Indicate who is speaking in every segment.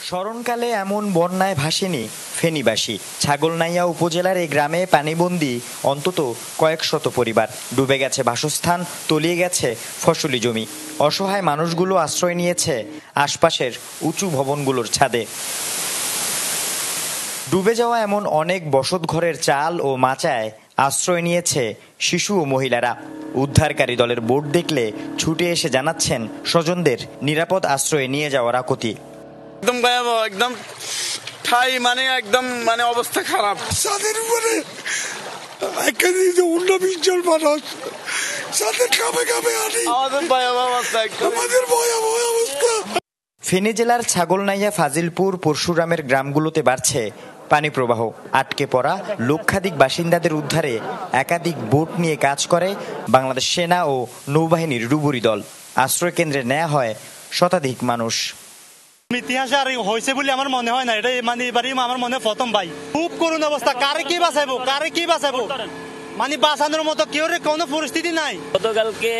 Speaker 1: স্মরণকালে এমন বন্যায় ভাসেনি ফেনীবাসী। ছাগলনাইয়া উপজেলার এই গ্রামে পানিবন্দী অন্তত কয়েক শত পরিবার। ডুবে গেছে বাসস্থান, তলিয়ে গেছে ফসলি জমি। অসহায় মানুষগুলো আশ্রয় নিয়েছে আশপাশের উঁচু ভবনগুলোর ছাদে। ডুবে যাওয়া এমন অনেক বসতঘরের চাল ও মাচায় আশ্রয় নিয়েছে শিশু ও মহিলারা। উদ্ধারকারী দলের বোট দেখলে ছুটে এসে জানাচ্ছেন স্বজনদের নিরাপদ আশ্রয়ে নিয়ে যাওয়ার আকুতি।
Speaker 2: একদম ভয়াবহ, একদম ঠাই একদম অবস্থা খারাপ।
Speaker 3: ছাদের উপরে 19-20 জন মানুষ ছাদের কামে আনি
Speaker 2: আমাদের ভয়াবহ অবস্থা।
Speaker 1: ফেনী জেলার ছাগলনাইয়া, ফাজিলপুর, পরশুরামের গ্রামগুলোতে বাড়ছে পানি প্রবাহ। আটকে পড়া লক্ষাধিক বাসিন্দাদের উদ্ধারে একাধিক বোট নিয়ে কাজ করে বাংলাদেশ সেনা ও নৌবাহিনীর ডুবুরি দল। আশ্রয় কেন্দ্রে নেওয়া হয় শতাধিক মানুষ।
Speaker 4: ইতিহাসে আর হয়েছে বলে আমার মনে হয় না, এটা এবারই আমার মনে প্রথম। ভাই খুব করুণ অবস্থা, কারে কি বাঁচাবো বাঁচানোর মতো কেউ কোনো পরিস্থিতি নাই।
Speaker 5: গতকালকে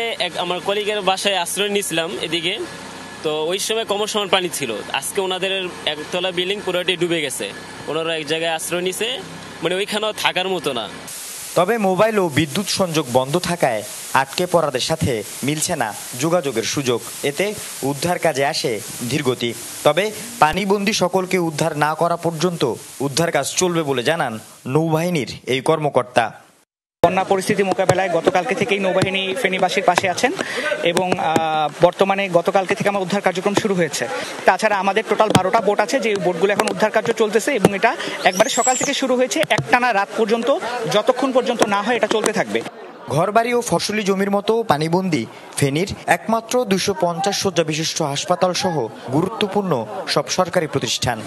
Speaker 5: আমার কলিগের বাসায় আশ্রয় নিয়েছিলাম এদিকে, তো ওই সময় কম সমান পানি ছিল। আজকে ওনাদের একতলা বিল্ডিং পুরোটাই ডুবে গেছে। ওনারা এক জায়গায় আশ্রয় নিছে, ওইখানেও থাকার মতো না।
Speaker 1: তবে মোবাইল ও বিদ্যুৎ সংযোগ বন্ধ থাকায় আটকে পড়াদের সাথে মিলছে না যোগাযোগের সুযোগ। এতে উদ্ধার কাজে আসে ধীরগতি। তবে পানিবন্দী সকলকে উদ্ধার না করা পর্যন্ত উদ্ধার কাজ চলবে বলে জানান নৌবাহিনীর এই কর্মকর্তা।
Speaker 6: বন্যা পরিস্থিতি মোকাবেলায় গতকালকে থেকেই নৌবাহিনী ফেনীবাসীর পাশে আছেন এবং বর্তমানে গতকালকে থেকে আমার উদ্ধার কার্যক্রম শুরু হয়েছে। তাছাড়া আমাদের টোটাল 12টা বোট আছে, যে বোটগুলো এখন উদ্ধার কার্য চলতেছে এবং এটা একবারে সকাল থেকে শুরু হয়েছে, একটানা রাত পর্যন্ত, যতক্ষণ পর্যন্ত না হয় এটা চলতে থাকবে।
Speaker 1: ঘরবাড়ি ও ফসলি জমির মতো পানিবন্দী ফেনীর একমাত্র 250 শয্যা বিশিষ্ট হাসপাতাল সহ গুরুত্বপূর্ণ সব সরকারি প্রতিষ্ঠান।